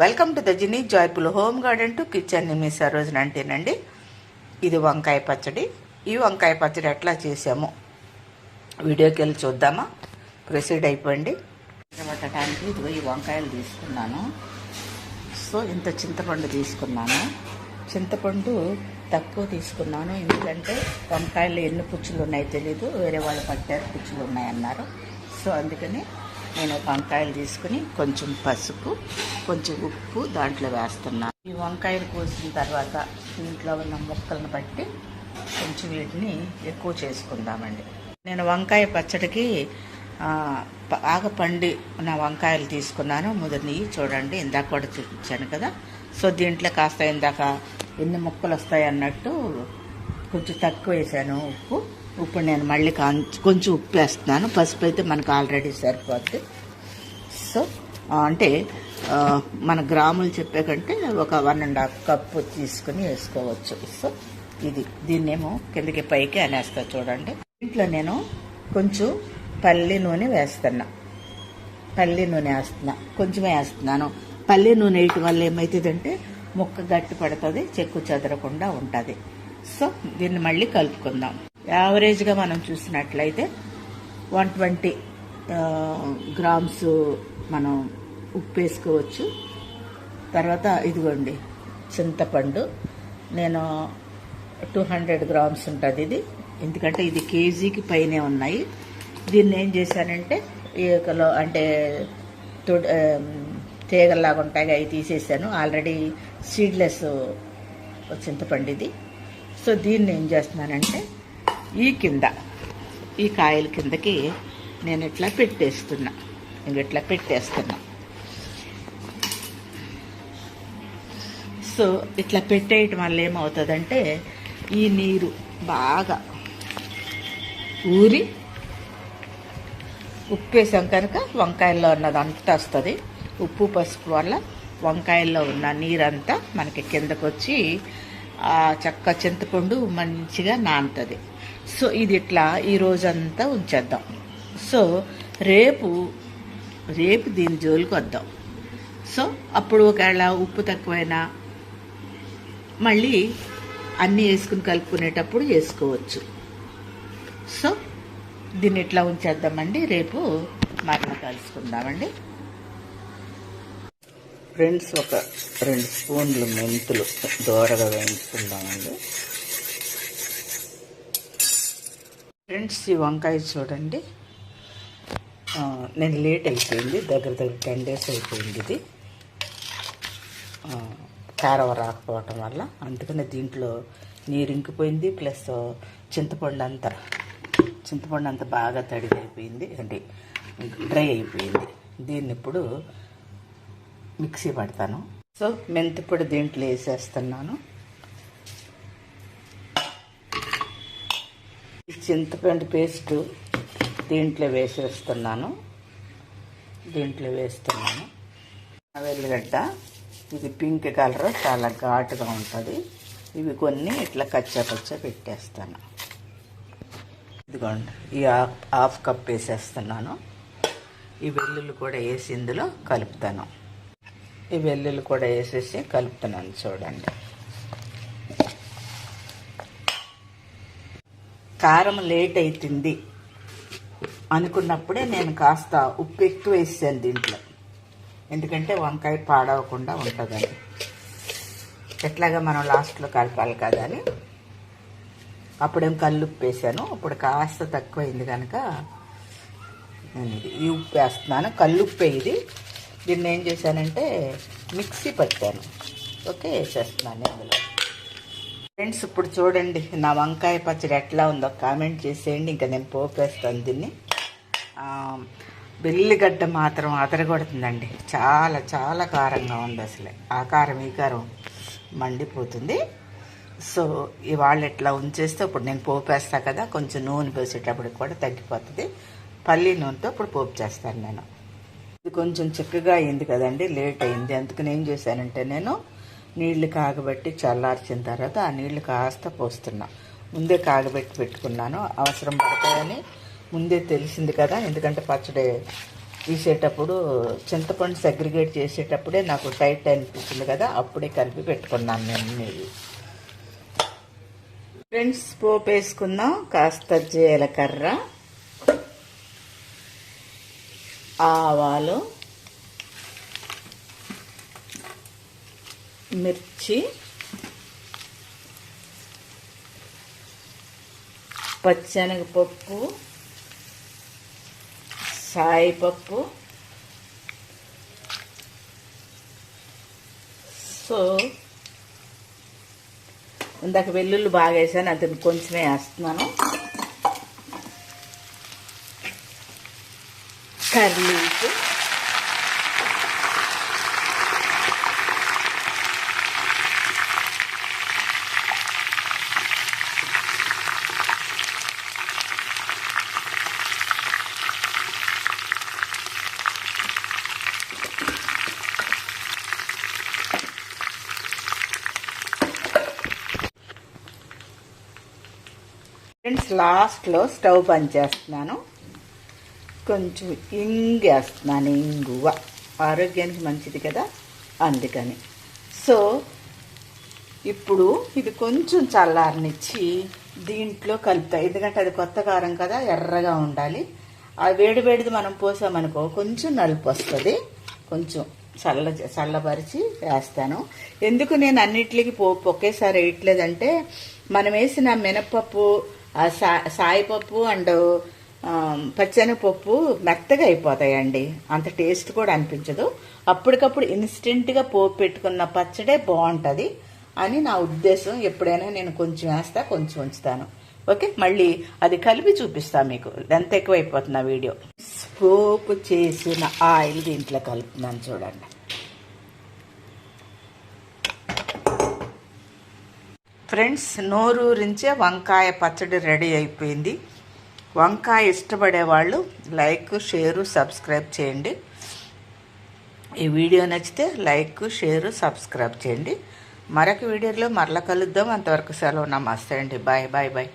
Welcome to the Jini joyful home garden to kitchen. మీ సరోజన అంటేనండి. ఇది వంకాయ పచ్చడి. ఈ వంకాయ పచ్చడి ఎట్లా చేసామో వీడియోకి వెళ్ళి చూద్దామా? ప్రొసీడ్ అయిపోయింది. పట్టడానికి ఇదిగో ఈ వంకాయలు తీసుకున్నాను. సో ఇంత చింతపండు తీసుకున్నాను. చింతపండు తక్కువ తీసుకున్నాను, ఎందుకంటే వంకాయలు ఎన్ని పుచ్చులు ఉన్నాయో తెలీదు, వేరే వాళ్ళు పట్టారు పుచ్చులు ఉన్నాయన్నారు. సో అందుకని నేను వంకాయలు తీసుకుని కొంచెం పసుపు, కొంచెం ఉప్పు దాంట్లో వేస్తున్నాను. ఈ వంకాయలు కోసిన తర్వాత దీంట్లో ఉన్న ముక్కలను బట్టి కొంచెం వీటిని ఎక్కువ చేసుకుందామండి. నేను వంకాయ పచ్చడికి బాగా పండి నా వంకాయలు తీసుకున్నాను. ముదిరినవి చూడండి, ఇందాక కూడా చూపించాను కదా. సో దీంట్లో కాస్త ఇందాక ఎన్ని ముక్కలు వస్తాయి అన్నట్టు కొంచెం తక్కువ వేసాను ఉప్పు. ఇప్పుడు నేను మళ్ళీ కొంచెం ఉప్పు వేస్తున్నాను. పసుపు అయితే మనకు ఆల్రెడీ సరిపోద్ది. సో అంటే మన గ్రాములు చెప్పే కంటే ఒక 1.5 కప్పు తీసుకుని వేసుకోవచ్చు. సో దీన్నేమో కిందకి పైకి అనేస్తా చూడండి. దీంట్లో నేను కొంచెం పల్లి నూనె వేస్తున్నా. కొంచెమే వేస్తున్నాను. పల్లి నూనె వేయటం వల్ల ఏమవుతుందంటే ముక్క గట్టి పడుతుంది, చెక్కు చెదరకుండా ఉంటుంది. సో దీన్ని మళ్ళీ కలుపుకుందాం. యావరేజ్గా మనం చూసినట్లయితే 120 గ్రామ్స్ మనం ఉప్పు వేసుకోవచ్చు. తర్వాత ఇదిగోండి చింతపండు, నేను 200 గ్రామ్స్ ఉంటుంది ఇది, ఎందుకంటే ఇది కేజీకి పైనే ఉన్నాయి. దీన్ని ఏం చేశానంటే ఈకలో అంటే తీగల్లాగా ఉంటాయి, అవి తీసేసాను. ఆల్రెడీ సీడ్లెస్ చింతపండు ఇది. సో దీన్ని ఏం చేస్తున్నానంటే ఈ కాయల కిందకి నేను ఇట్లా పెట్టేస్తున్నా. సో ఇట్లా పెట్టేయటం వల్ల ఏమవుతుందంటే ఈ నీరు బాగా ఊరి ఉప్పు వేసాం కనుక వంకాయల్లో ఉన్నది అంతా వస్తుంది. ఉప్పు పసుపు వల్ల వంకాయల్లో ఉన్న నీరంతా మనకి కిందకు వచ్చి చక్క చింతపండు మంచిగా నానుతుంది. సో ఇది ఇట్లా ఈ రోజంతా ఉంచేద్దాం. సో రేపు దీని జోలికి వద్దాం. సో అప్పుడు ఒకవేళ ఉప్పు తక్కువైనా మళ్ళీ అన్నీ వేసుకుని కలుపుకునేటప్పుడు వేసుకోవచ్చు. సో దీన్ని ఇట్లా ఉంచేద్దామండి. రేపు మరలా కలుసుకుందామండి. ఫ్రెండ్స్, ఒక 2 స్పూన్లు మెంతులు దోరగా వేయించుకుందామండి. ఫ్రెండ్స్, ఈ వంకాయ చూడండి, నేను లేట్ అయిపోయింది, దగ్గర 10 days అయిపోయింది. ఇది కారవ రాకపోవటం వల్ల, అందుకని దీంట్లో నీరు ఇంకిపోయింది. ప్లస్ చింతపండు అంతా బాగా తడిగా అయిపోయింది, అంటే డ్రై అయిపోయింది. దీన్ని ఇప్పుడు మిక్సీ పడతాను. సో మెంతిపొడి దీంట్లో వేసేస్తున్నాను. ఈ చింతపండు పేస్టు దీంట్లో వేస్తున్నాను. వెల్లిగడ్డ, ఇది పింక్ కలర్, చాలా ఘాటుగా ఉంటుంది. ఇవి కొన్ని ఇట్లా కచ్చా పెట్టేస్తాను. ఇదిగోండి, ఈ 1/2 కప్ వేసేస్తున్నాను. ఈ వెల్లుల్లి కూడా వేసి ఇందులో కలుపుతాను. చూడండి. కారం లేట్ అవుతుంది అనుకున్నప్పుడే నేను కాస్త ఉప్పు ఎక్కువ వేసాను దీంట్లో, ఎందుకంటే వంకాయ పాడవకుండా ఉంటుందని. ఎట్లాగా మనం లాస్ట్లో కలపాలి కదా అని అప్పుడేం కల్లుప్పు వేసాను. ఇప్పుడు కాస్త తక్కువైంది కనుక నేను ఈ ఉప్పు వేస్తున్నాను. కల్లుప్పే ఇది. దీన్ని ఏం చేశానంటే మిక్సీ పట్టాను. ఓకే, వేసేస్తున్నాను ఇందులో. ఫ్రెండ్స్, ఇప్పుడు చూడండి నా వంకాయ పచ్చడి ఎట్లా ఉందో కామెంట్ చేసేయండి. ఇంకా నేను పోపేస్తాను దీన్ని. వెల్లిగడ్డ మాత్రం అదరగొడుతుందండి, చాలా చాలా కారంగా ఉంది. అసలే ఆ కారం ఈ కారం మండిపోతుంది. సో ఇవాళ ఇట్లా ఉంచేస్తే ఇప్పుడు నేను పోపేస్తా కదా, కొంచెం నూనె పోసేటప్పటికి కూడా తగ్గిపోతుంది. పల్లి నూనెతో ఇప్పుడు పోపు చేస్తాను నేను. ఇది కొంచెం చిక్కగా అయింది కదండి, లేట్ అయింది. అందుకని ఏం చేశానంటే నేను నీళ్లు కాగబెట్టి చల్లార్చిన తర్వాత ఆ నీళ్లు కాస్త పోస్తున్నా. ముందే కాగబెట్టి పెట్టుకున్నాను, అవసరం పడతాయని ముందే తెలిసింది కదా, ఎందుకంటే పచ్చడి తీసేటప్పుడు చింతపండు సెగ్రిగేట్ చేసేటప్పుడే నాకు టైట్ అనిపించింది కదా, అప్పుడే కలిపి పెట్టుకున్నాను నేను నీళ్ళు. ఫ్రెండ్స్, పోపు వేసుకుందాం. కాస్త జీలకర్ర, ఆవాలు, మిర్చి, పచ్చెనగపప్పు, సాయిపప్పు. సో ఇందాక వెల్లుల్లి బాగా వేసాను, అది కొంచెమే వేస్తున్నాను. కర్లీకు, ఫ్రెండ్స్ లాస్ట్లో స్టవ్ బంద్ చేస్తున్నాను. కొంచెం ఇంగేస్తున్నాను. ఇంగువ ఆరోగ్యానికి మంచిది కదా, అందుకని. సో ఇప్పుడు ఇది కొంచెం చల్లారనిచ్చి దీంట్లో కలుపుతా, ఎందుకంటే అది కొత్త కారం కదా, ఎర్రగా ఉండాలి. ఆ వేడిది మనం పోసామనుకో కొంచెం నలుపు వస్తుంది. కొంచెం చల్లబరిచి వేస్తాను. ఎందుకు నేను అన్నిటికి పోపు ఒకేసారి వేయట్లేదంటే, మనం వేసిన మినపప్పు, సాయిపప్పు అండ్ పచ్చెనగపప్పు మెత్తగా అయిపోతాయండి, అంత టేస్ట్ కూడా అనిపించదు. అప్పటికప్పుడు ఇన్స్టెంట్గా పోపు పెట్టుకున్న పచ్చడే బాగుంటుంది అని నా ఉద్దేశం. ఎప్పుడైనా నేను కొంచెం వేస్తా, కొంచెం ఉంచుతాను. ఓకే, మళ్ళీ అది కలిపి చూపిస్తా మీకు. ఎంత ఎక్కువైపోతుంది ఆ వీడియో. పోపు చేసిన ఆయిల్ దీంట్లో కలుపుతున్నాను, చూడండి. ఫ్రెండ్స్, నోరూరించే వంకాయ పచ్చడి రెడీ అయిపోయింది. వంకాయ ఇష్టపడే వాళ్ళు లైక్, షేరు, సబ్స్క్రైబ్ చేయండి. ఈ వీడియో నచ్చితే లైక్, షేరు, సబ్స్క్రైబ్ చేయండి. మరొక వీడియోలో మరలా కలుద్దాం. అంతవరకు సెలవు. నమస్తే అండి. Bye bye bye.